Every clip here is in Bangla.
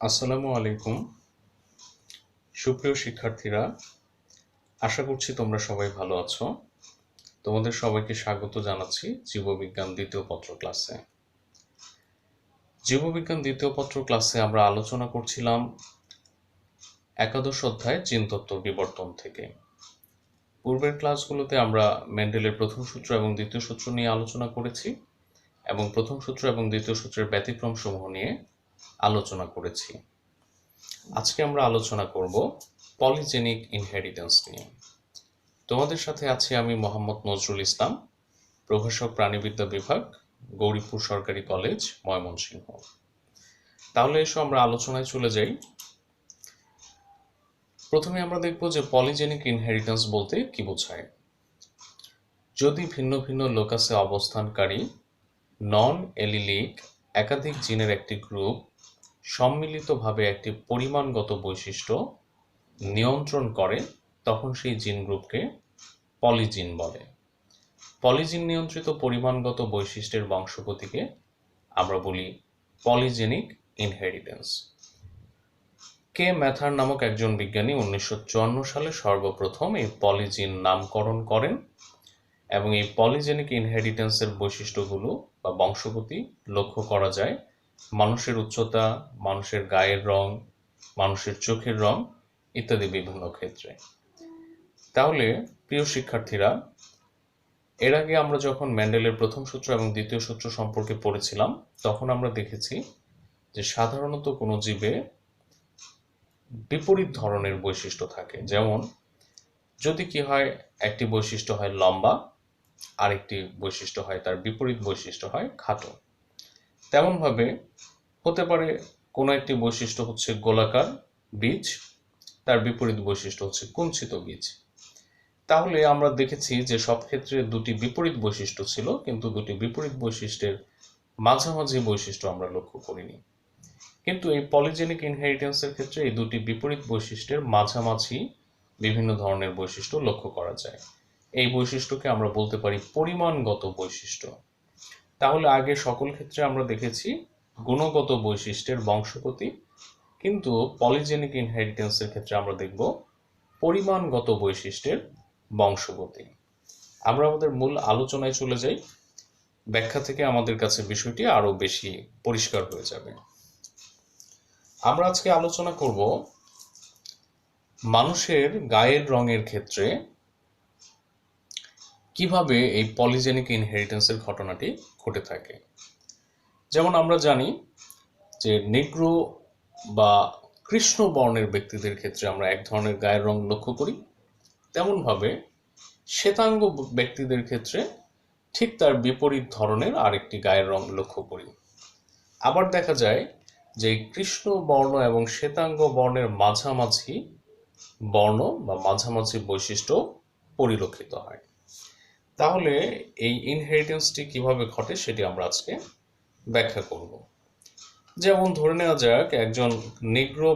আসসালামু আলাইকুম। সুপ্রিয় শিক্ষার্থীরা, আশা করছি তোমরা সবাই ভালো আছো। তোমাদের সবাইকে স্বাগত জানাচ্ছি জীববিজ্ঞান দ্বিতীয় পত্র ক্লাসে। জীববিজ্ঞান দ্বিতীয় পত্র ক্লাসে আমরা আলোচনা করছিলাম একাদশ অধ্যায় জিনতত্ত্ব বিবর্তন থেকে। পূর্বের ক্লাসগুলোতে আমরা মেন্ডেলের প্রথম সূত্র এবং দ্বিতীয় সূত্র নিয়ে আলোচনা করেছি এবং প্রথম সূত্র এবং দ্বিতীয় সূত্রের ব্যতিক্রম সমূহ নিয়ে আলোচনা করেছি। আজকে আমরা আলোচনা করব পলিজেনিক ইনহেরিটেন্স নিয়ে। তোমাদের সাথে আছি আমি মোহাম্মদ নজরুল ইসলাম, প্রভাষক প্রাণীবিদ্যা বিভাগ, গৌরীপুর সরকারি কলেজ, ময়মনসিংহ। তাহলে এসো আমরা আলোচনায় চলে যাই। প্রথমে আমরা দেখব যে পলিজেনিক ইনহেরিটেন্স বলতে কি বোঝায়। যদি ভিন্ন ভিন্ন লোকাসে অবস্থানকারী নন এলিলিক একাধিক জিনের একটি গ্রুপ সম্মিলিতভাবে একটি পরিমাণগত বৈশিষ্ট্য নিয়ন্ত্রণ করে, তখন সেই জিন গ্রুপকে পলিজিন বলে। পলিজিন নিয়ন্ত্রিত পরিমাণগত বৈশিষ্ট্যের বংশগতিকে আমরা বলি পলিজেনিক ইনহেরিটেন্স। কে ম্যাথার নামক একজন বিজ্ঞানী 1954 সালে সর্বপ্রথম এই পলিজিন নামকরণ করেন এবং এই পলিজেনিক ইনহেরিটেন্সের বৈশিষ্ট্যগুলো বা বংশগতি লক্ষ্য করা যায় মানুষের উচ্চতা, মানুষের গায়ের রং, মানুষের চোখের রং ইত্যাদি বিভিন্ন ক্ষেত্রে। তাহলে প্রিয় শিক্ষার্থীরা, এর আগে আমরা যখন মেন্ডেলের প্রথম সূত্র এবং দ্বিতীয় সূত্র সম্পর্কে পড়েছিলাম তখন আমরা দেখেছি যে সাধারণত কোনো জীবে বিপরীত ধরনের বৈশিষ্ট্য থাকে। যেমন যদি কি হয়, একটি বৈশিষ্ট্য হয় লম্বা, আরেকটি বৈশিষ্ট্য হয় তার বিপরীত বৈশিষ্ট্য হয় খাটো। তেমনভাবে হতে পারে কোনো একটি বৈশিষ্ট্য হচ্ছে গোলাকার বীজ, তার বিপরীত বৈশিষ্ট্য হচ্ছে কুঞ্চিত বীজ। তাহলে আমরা দেখেছি যে সব ক্ষেত্রে দুটি বিপরীত বৈশিষ্ট্য ছিল, কিন্তু দুটি বিপরীত বৈশিষ্ট্যের মাঝামাঝি বৈশিষ্ট্য আমরা লক্ষ্য করিনি। কিন্তু এই পলিজেনিক ইনহেরিটেন্সের ক্ষেত্রে এই দুটি বিপরীত বৈশিষ্ট্যের মাঝামাঝি বিভিন্ন ধরনের বৈশিষ্ট্য লক্ষ্য করা যায়। এই বৈশিষ্ট্যকে আমরা বলতে পারি পরিমাণগত বৈশিষ্ট্য। তাহলে আগে সকল ক্ষেত্রে আমরা দেখেছি গুণগত বৈশিষ্ট্যের বংশগতি, কিন্তু পলিজেনিক ইনহেরিটেন্সের ক্ষেত্রে আমরা দেখব পরিমাণগত বৈশিষ্ট্যের বংশগতি। আমরা আমাদের মূল আলোচনায় চলে যাই। ব্যাখ্যা থেকে আমাদের কাছে বিষয়টি আরো বেশি পরিষ্কার হয়ে যাবে। আমরা আজকে আলোচনা করব মানুষের গায়ের রঙের ক্ষেত্রে কিভাবে এই পলিজেনিক ইনহেরিটেন্সের ঘটনাটি ঘটে থাকে। যেমন আমরা জানি যে নেগ্রো বা কৃষ্ণ বর্ণের ব্যক্তিদের ক্ষেত্রে আমরা এক ধরনের গায়ের রং লক্ষ্য করি, তেমনভাবে শ্বেতাঙ্গ ব্যক্তিদের ক্ষেত্রে ঠিক তার বিপরীত ধরনের আরেকটি গায়ের রং লক্ষ্য করি। আবার দেখা যায় যে কৃষ্ণ বর্ণ এবং শ্বেতাঙ্গ বর্ণের মাঝামাঝি বর্ণ বা মাঝামাঝি বৈশিষ্ট্য পরিলক্ষিত হয়। তাহলে এই ইনহেরিটেন্সটি কিভাবে ঘটে সেটি আমরা আজকে ব্যাখ্যা করব। যেমন ধরে নেওয়া যাক একজন নিগ্রো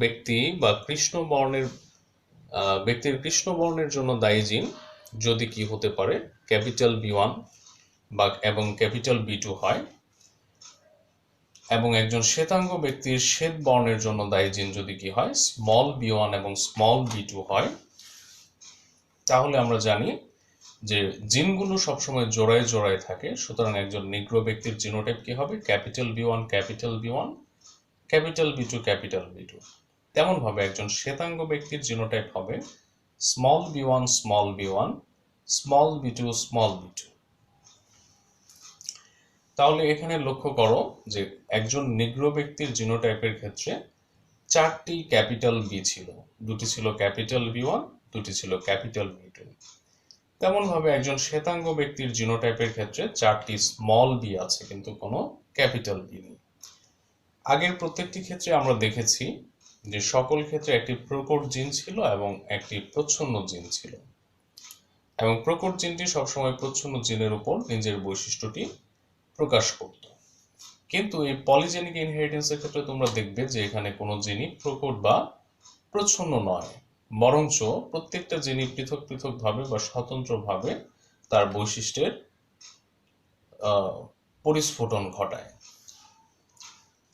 ব্যক্তি বা কৃষ্ণ বর্ণের ব্যক্তির কৃষ্ণ বর্ণের জন্য দায়ী জিন যদি কি হতে পারে ক্যাপিটাল B1 বা এবং ক্যাপিটাল B2 হয়, এবং একজন শ্বেতাঙ্গ ব্যক্তির শ্বেত বর্ণের জন্য দায়ী জিন যদি কি হয় স্মল B1 এবং স্মল B2 হয়, তাহলে আমরা জানি যে জিনগুলো সবসময় জোড়ায় জোড়ায় থাকে। সুতরাং একজন নিগ্রো ব্যক্তির জিনোটাইপ কি হবে capital B1 capital B1 capital B2 capital B2। তেমনভাবে একজন শ্বেতাঙ্গ ব্যক্তির জিনোটাইপ হবে small B1 small B1 small B2 small B2। তাহলে এখানে লক্ষ্য করো যে একজন নিগ্রো ব্যক্তির জিনোটাইপের ক্ষেত্রে চারটি ক্যাপিটাল বি ছিল, দুটি ছিল ক্যাপিটাল B1, দুটি ছিল ক্যাপিটাল B2। তেমনভাবে একজন শ্বেতাঙ্গ ব্যক্তির জিনোটাইপের ক্ষেত্রে চারটি স্মল বি আছে, কিন্তু কোনো ক্যাপিটাল বি নেই। আগের প্রত্যেকটি ক্ষেত্রে আমরা দেখেছি যে সকল ক্ষেত্রে একটি প্রকট জিন ছিল এবং একটি প্রচ্ছন্ন জিন ছিল, এবং প্রকট জিনটি সবসময় প্রচ্ছন্ন জিনের উপর নিজের বৈশিষ্ট্যটি প্রকাশ করত। কিন্তু এই পলিজেনিক ইনহেরিটেন্সের ক্ষেত্রে তোমরা দেখবে যে এখানে কোনো জিনই প্রকট বা প্রচ্ছন্ন নয়, বরঞ্চ প্রত্যেকটা জিনই পৃথক পৃথকভাবে বা স্বতন্ত্রভাবে তার বৈশিষ্ট্যের পরিস্ফুটন ঘটায়।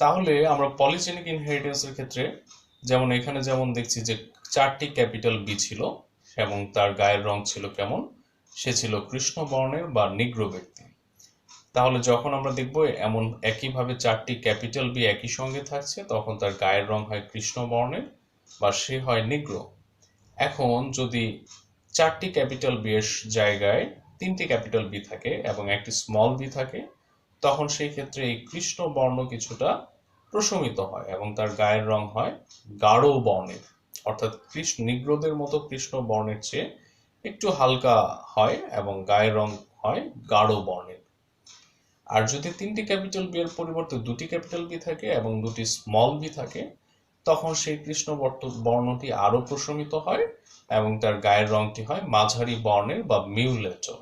তাহলে আমরা পলিজেনিক ইনহেরিটেন্সের ক্ষেত্রে যেমন এখানে যেমন দেখছি যে 4টি ক্যাপিটাল বি ছিল এবং তার গায়ের রং ছিল কেমন, সে ছিল কৃষ্ণ বর্ণের বা নিগ্রো ব্যক্তি। তাহলে যখন আমরা দেখব এমন একইভাবে 4টি ক্যাপিটাল বি একই সঙ্গে থাকছে, তখন তার গায়ের রং হয় কৃষ্ণ বর্ণের বা সে হয় নিগ্রো। এখন যদি 4টি ক্যাপিটাল বি এর জায়গায় 3টি ক্যাপিটাল বি থাকে এবং একটি স্মল বি থাকে, তখন সেই ক্ষেত্রে এই কৃষ্ণ বর্ণ কিছুটা প্রশমিত হয় এবং তার গায়ের রং হয় গাঢ় বর্ণের, অর্থাৎ নিগ্রোদের মতো কৃষ্ণ বর্ণের চেয়ে একটু হালকা হয় এবং গায়ের রং হয় গাঢ় বর্ণের। আর যদি 3টি ক্যাপিটাল বি এর পরিবর্তে 2টি ক্যাপিটাল বি থাকে এবং 2টি স্মল বি থাকে, তখন সেই কৃষ্ণ বর্ণটি আরো প্রশমিত হয় এবং তার গায়ের রংটি হয় মাঝারি বর্ণের বা মিউলেটো,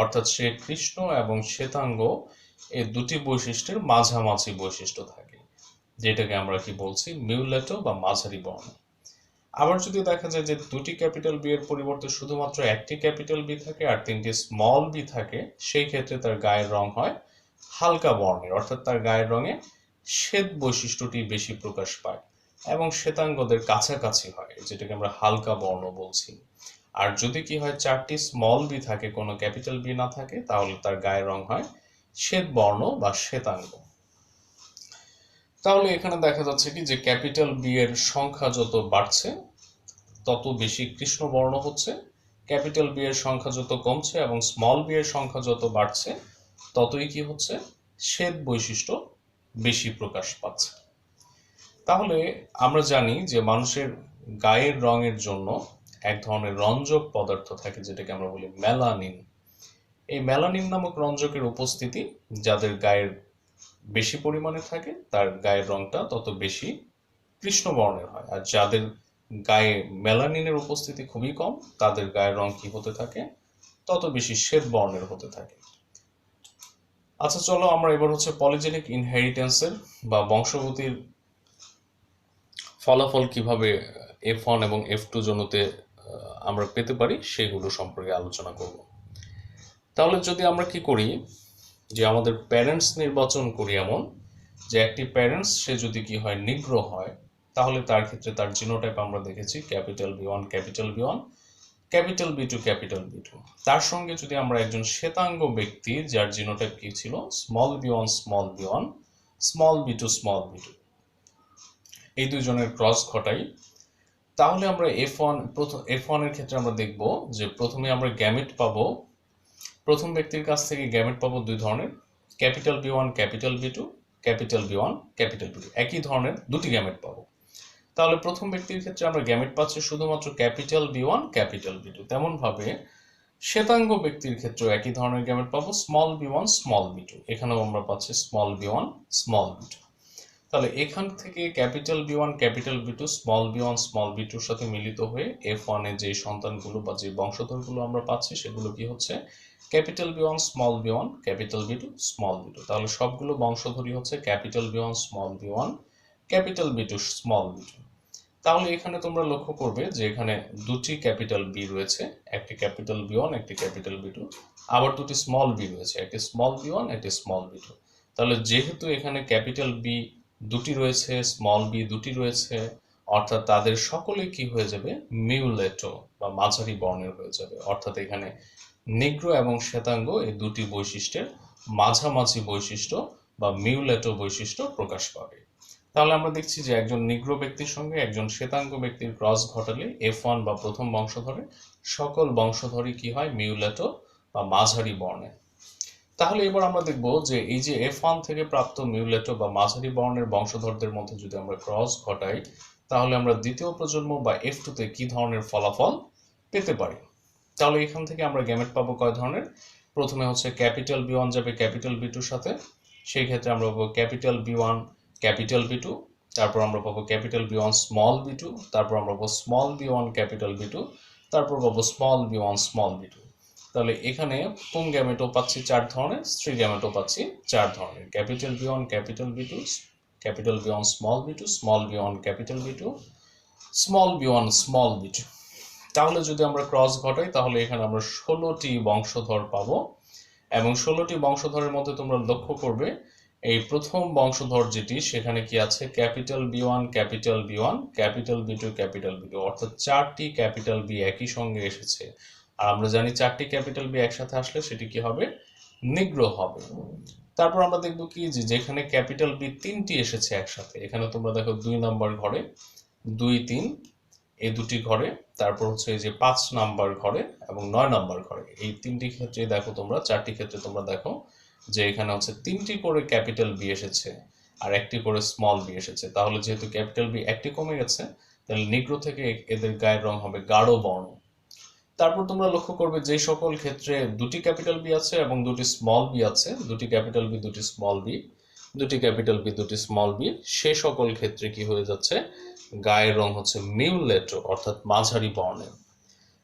অর্থাৎ সে কৃষ্ণ এবং শ্বেতাঙ্গ এই দুটি বৈশিষ্ট্যের মাঝামাঝি বৈশিষ্ট্য থাকে, যেটাকে আমরা কি বলছি, মিউলেটো বা মাঝারি বর্ণ। আবার যদি দেখা যায় যে 2টি ক্যাপিটাল বি এর পরিবর্তে শুধুমাত্র একটি ক্যাপিটাল বি থাকে আর 3টি স্মল বি থাকে, সেই ক্ষেত্রে তার গায়ের রং হয় হালকা বর্ণের, অর্থাৎ তার গায়ের রঙে শ্বেত বৈশিষ্ট্যটি বেশি প্রকাশ পায় এবং শ্বেতাঙ্গদের কাছাকাছি হয়, যেটাকে আমরা হালকা বর্ণ বলছি। আর যদি কি হয় 4টি স্মল বি থাকে, কোনো ক্যাপিটাল বি না থাকে, তাহলে তার গায়ের রং হয় শ্বেত বর্ণ বা শ্বেতাঙ্গ। তাহলে এখানে দেখা যাচ্ছে কি যে ক্যাপিটাল বি এর সংখ্যা যত বাড়ছে তত বেশি কৃষ্ণ বর্ণ হচ্ছে, ক্যাপিটাল বি এর সংখ্যা যত কমছে এবং স্মল বি এর সংখ্যা যত বাড়ছে ততই কি হচ্ছে, শ্বেত বৈশিষ্ট্য বেশি প্রকাশ পাচ্ছে। তাহলে আমরা জানি যে মানুষের গায়ের রঙের জন্য এক ধরনের রঞ্জক পদার্থ থাকে, যেটাকে আমরা বলি মেলানিন। এই মেলানিন নামক রঞ্জকের উপস্থিতি যাদের গায়ের বেশি পরিমাণে থাকে, তার গায়ের রংটা তত বেশি কৃষ্ণ বর্ণের হয়, আর যাদের গায়ে মেলানিনের উপস্থিতি খুবই কম, তাদের গায়ের রং কি হতে থাকে, তত বেশি শ্বেত বর্ণের হতে থাকে। আচ্ছা, চলো আমরা এবার হচ্ছে পলিজেনিক ইনহেরিটেন্সের বা বংশগতির ফলাফল কিভাবে F1 এবং F2 জনতে আমরা পেতে পারি সেগুলো সম্পর্কে আলোচনা করব। তাহলে যদি আমরা কি করি যে আমাদের প্যারেন্টস নির্বাচন করি এমন যে একটি প্যারেন্টস সে যদি কি হয়, নিগ্রো হয়, তাহলে তার ক্ষেত্রে তার জিনোটাইপ আমরা দেখেছি capital B one capital B one capital B two capital B two. তার সঙ্গে যদি আমরা একজন শ্বেতাঙ্গ ব্যক্তি যার জিনোটাইপ কি ছিল small B one small B one small B two small B two, এই দুইজনের ক্রস ঘটাই, তাহলে আমরা F1 এর ক্ষেত্রে আমরা দেখব যে প্রথমে আমরা গ্যামেট পাবো, প্রথম ব্যক্তির কাছ থেকে গ্যামেট পাবো দুই ধরনের, capital B one capital B two capital B one capital B2, একই ধরনের দুটি গ্যামেট পাবো। তাহলে প্রথম ব্যক্তির ক্ষেত্রে আমরা গ্যামেট পাচ্ছি শুধুমাত্র ক্যাপিটাল বি1 ক্যাপিটাল বি2, তেমন ভাবে শ্বেতাঙ্গ ব্যক্তির ক্ষেত্রেও একই ধরনের গ্যামেট পাবো স্মল বি1 স্মল বি2, এখানেও আমরা পাচ্ছি স্মল বি1 স্মল বি2। তাহলে এখান থেকে capital B one capital B two small B one small B2 এর সাথে মিলিত হয়ে F1 এর যে সন্তানগুলো বা যে বংশধরগুলো আমরা পাচ্ছি সেগুলো কি হচ্ছে, capital B one small B one capital B two small B two. তাহলে সবগুলো বংশধরই হচ্ছে capital B one small B one capital B two small B two. তাহলে এখানে তোমরা লক্ষ্য করবে যে এখানে দুটি ক্যাপিটাল বি রয়েছে, একটি ক্যাপিটাল বি1 একটি ক্যাপিটাল বি2, আবার দুটি স্মল বি রয়েছে, একটি স্মল বি1 একটি স্মল বি2। তাহলে যেহেতু এখানে ক্যাপিটাল বি দুটি রয়েছে, স্মল বি দুটি রয়েছে, অর্থাৎ তাদের সকলেই কি হয়ে যাবে, মিউলেটো বা মাঝারি বর্ণের হয়ে যাবে, অর্থাৎ এখানে নিগ্রো এবং শ্বেতাঙ্গ এই দুটি বৈশিষ্ট্যের মাঝামাঝি বৈশিষ্ট্য বা মিউলেটো বৈশিষ্ট্য প্রকাশ পাবে। তাহলে আমরা দেখছি যে একজন নিগ্রো ব্যক্তির সঙ্গে একজন শ্বেতাঙ্গ ব্যক্তির ক্রস ঘটালে F1 বা প্রথম বংশধরে সকল বংশধরই কি হয়, মিউলেটো বা মাঝারি বর্ণের। তাহলে এবার আমরা দেখব যে এই যে F1 থেকে প্রাপ্ত মিউলেটো বা মাঝারি বর্ণের বংশধরদের মধ্যে যদি আমরা ক্রস ঘটাই, তাহলে আমরা দ্বিতীয় প্রজন্ম বা F2 তে কি ধরনের ফলাফল পেতে পারি। তাহলে এখান থেকে আমরা গ্যামেট পাবো কয় ধরনের, প্রথমে হচ্ছে ক্যাপিটাল বি1 যাবে ক্যাপিটাল বি2 সাথে, সেই ক্ষেত্রে আমরা পাবো ক্যাপিটাল বি1 ক্যাপিটাল বি2, তারপর আমরা পাবো ক্যাপিটাল বি1 স্মল বি2, তারপর আমরা পাবো স্মল বি1 ক্যাপিটাল বি2, তারপর পাবো স্মল বি1 স্মল বি2। তাহলে এখানে পুং গ্যামেটও পাচ্ছি 4 ধরনের, স্ত্রী গ্যামেটও পাচ্ছি 4 ধরনের, capital B one capital B two capital B one small B two small B one capital B two small B one small B two. তাহলে যদি আমরা ক্রস ঘটাই তাহলে এখানে আমরা 16টি বংশধর পাবো এবং 16টি বংশধরের মধ্যে তোমরা লক্ষ্য করবে এই প্রথম বংশধর যেটি সেখানে কি আছে capital B1 capital B1 capital B2 capital B2 অর্থাৎ 4টি ক্যাপিটাল বি একই সঙ্গে এসেছে। আর আমরা জানি 4টি ক্যাপিটাল বি একসাথে আসলে সেটি কি হবে নিগ্রো হবে। তারপর আমরা দেখব কি যে যেখানে ক্যাপিটাল বি 3টি এসেছে একসাথে, এখানে তোমরা দেখো 2 নাম্বার ঘরে 2 3 এই দুটি ঘরে, তারপর হচ্ছে এই যে 5 নাম্বার ঘরে এবং 9 নাম্বার ঘরে, এই তিনটি ক্ষেত্রে দেখো তোমরা 4টি ক্ষেত্রে তোমরা দেখো যে এখানে হচ্ছে 3টি করে ক্যাপিটাল বি এসেছে আর একটি করে স্মল বি এসেছে। তাহলে যেহেতু ক্যাপিটাল বি একটি কমে গেছে তাহলে নিগ্রো থেকে এদের গায়ের রং হবে গাঢ় বর্ণ। তারপর তোমরা লক্ষ্য করবে যে সকল ক্ষেত্রে দুটি ক্যাপিটাল বি আছে এবং দুটি স্মল বি আছে, দুটি ক্যাপিটাল বি দুটি স্মল বি, দুটি ক্যাপিটাল বি দুটি স্মল বি, সে সকল ক্ষেত্রে কি হয়ে যাচ্ছে গায়ের রং হচ্ছে মিউলেটো অর্থাৎ মাঝারি বর্ণের।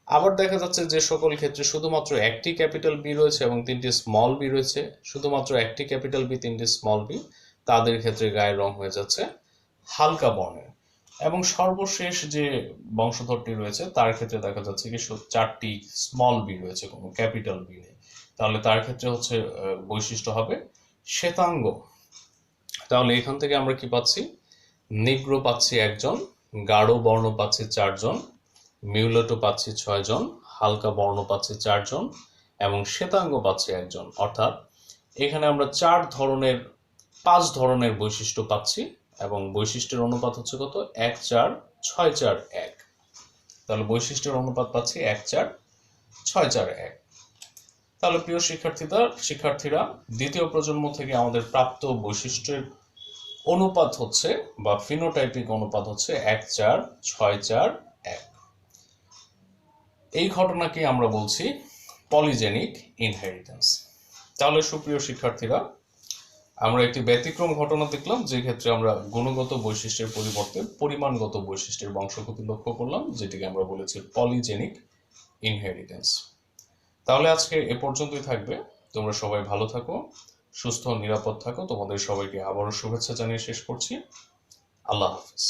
আবার দেখা যাচ্ছে যে সকল ক্ষেত্রে শুধুমাত্র একটি ক্যাপিটাল বি রয়েছে এবং 3টি স্মল বি রয়েছে, শুধুমাত্র একটি ক্যাপিটাল বি 3টি স্মল বি, তাদের ক্ষেত্রে গায়ের রং হয়ে যাচ্ছে হালকা বর্ণের। এবং সর্বশেষ যে বংশধরটি রয়েছে তার ক্ষেত্রে দেখা যাচ্ছে কি 4টি স্মল বি রয়েছে, কোনো ক্যাপিটাল বি নেই, তাহলে তার ক্ষেত্রে হচ্ছে বৈশিষ্ট্য হবে শ্বেতাঙ্গ। তাহলে এখান থেকে আমরা কি পাচ্ছি নিগ্রো পাচ্ছি 1 জন, গাঢ় বর্ণ পাচ্ছি 4 জন, মিউলেটো পাচ্ছি 6 জন, হালকা বর্ণ পাচ্ছি 4 জন এবং শ্বেতাঙ্গ পাচ্ছি 1 জন। অর্থাৎ এখানে আমরা 5 ধরনের বৈশিষ্ট্য পাচ্ছি এবং বৈশিষ্ট্যের অনুপাত হচ্ছে কত 1 4 6 4 1। তাহলে বৈশিষ্ট্যের অনুপাত পাচ্ছি 1 4 6 4 1। তাহলে প্রিয় শিক্ষার্থীরা দ্বিতীয় প্রজন্ম থেকে আমাদের প্রাপ্ত বৈশিষ্ট্যের অনুপাত হচ্ছে বা ফিনোটাইপিক অনুপাত হচ্ছে 1 4 6 4 1। এই ঘটনাকে আমরা বলছি পলিজেনিক ইনহেরিটেন্স। তাহলে সুপ্রিয় শিক্ষার্থীরা আমরা একটি ব্যতিক্রম ঘটনা দেখলাম যে ক্ষেত্রে আমরা গুণগত বৈশিষ্ট্যের পরিবর্তে পরিমাণগত বৈশিষ্ট্যের বংশগতি লক্ষ্য করলাম, যেটিকে আমরা বলেছি পলিজেনিক ইনহেরিটেন্স। তাহলে আজকে এ পর্যন্তই থাকবে। তোমরা সবাই ভালো থাকো, সুস্থ নিরাপদ থাকো। তোমাদের সবাইকে আবারও শুভেচ্ছা জানিয়ে শেষ করছি। আল্লাহ হাফেজ।